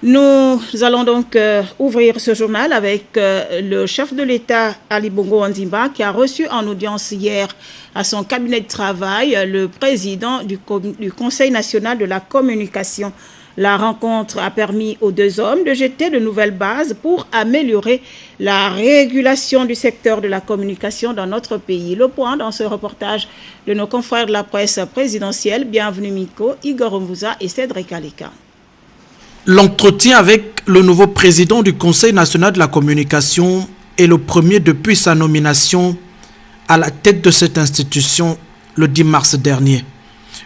Nous allons donc ouvrir ce journal avec le chef de l'État, Ali Bongo Ondimba, qui a reçu en audience hier à son cabinet de travail le président du Conseil national de la communication. La rencontre a permis aux deux hommes de jeter de nouvelles bases pour améliorer la régulation du secteur de la communication dans notre pays. Le point dans ce reportage de nos confrères de la presse présidentielle. Bienvenue Miko, Igor Mvouza et Cédric Aleka. L'entretien avec le nouveau président du Conseil national de la communication est le premier depuis sa nomination à la tête de cette institution le 10 mars dernier.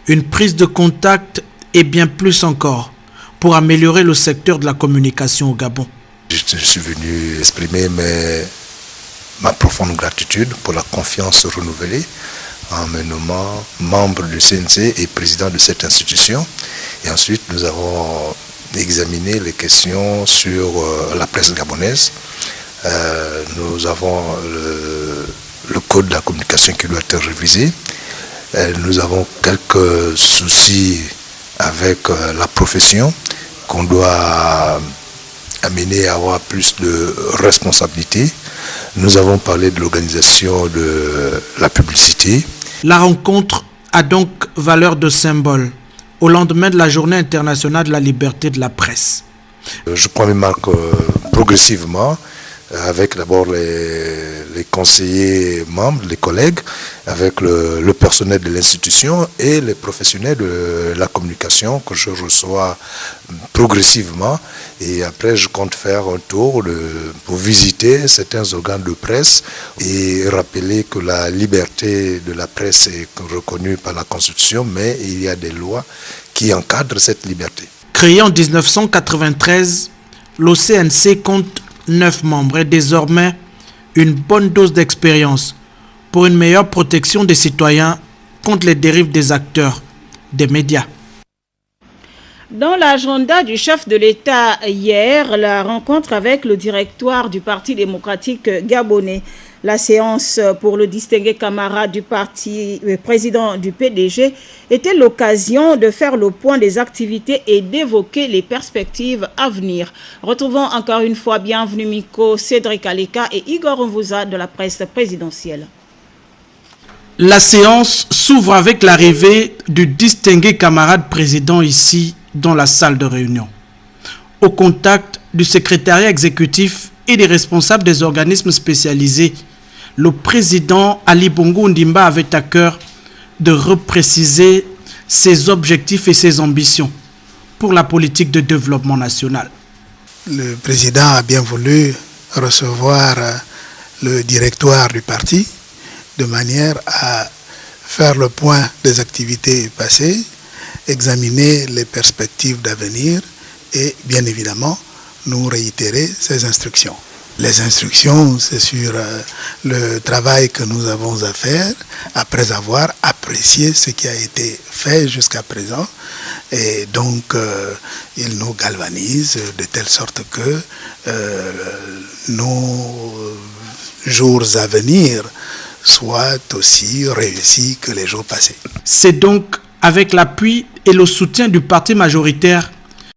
Une prise de contact et bien plus encore pour améliorer le secteur de la communication au Gabon. Je suis venu exprimer ma profonde gratitude pour la confiance renouvelée en me nommant membre du CNC et président de cette institution. Et ensuite, nous avons examiner les questions sur la presse gabonaise. Nous avons le code de la communication qui doit être révisé. Nous avons quelques soucis avec la profession qu'on doit amener à avoir plus de responsabilité. Nous avons parlé de l'organisation de la publicité. La rencontre a donc valeur de symbole au lendemain de la Journée internationale de la liberté de la presse. Je prends mes marques progressivement, avec d'abord les conseillers membres, les collègues, avec le personnel de l'institution et les professionnels de la communication que je reçois progressivement. Et après, je compte faire un tour pour visiter certains organes de presse et rappeler que la liberté de la presse est reconnue par la Constitution, mais il y a des lois qui encadrent cette liberté. Créé en 1993, l'OCNC compte 9 membres et désormais une bonne dose d'expérience pour une meilleure protection des citoyens contre les dérives des acteurs, des médias. Dans l'agenda du chef de l'État hier, la rencontre avec le directoire du Parti démocratique gabonais. La séance pour le distingué camarade du parti, président du PDG, était l'occasion de faire le point des activités et d'évoquer les perspectives à venir. Retrouvons encore une fois, bienvenue Miko, Cédric Aleka et Igor Mvouza de la presse présidentielle. La séance s'ouvre avec l'arrivée du distingué camarade président ici dans la salle de réunion. Au contact du secrétariat exécutif et des responsables des organismes spécialisés, le président Ali Bongo Ondimba avait à cœur de repréciser ses objectifs et ses ambitions pour la politique de développement national. Le président a bien voulu recevoir le directoire du parti de manière à faire le point des activités passées, examiner les perspectives d'avenir et bien évidemment nous réitérer ses instructions. Les instructions, c'est sur le travail que nous avons à faire après avoir apprécié ce qui a été fait jusqu'à présent. Et donc, il nous galvanise de telle sorte que nos jours à venir soient aussi réussis que les jours passés. C'est donc avec l'appui et le soutien du parti majoritaire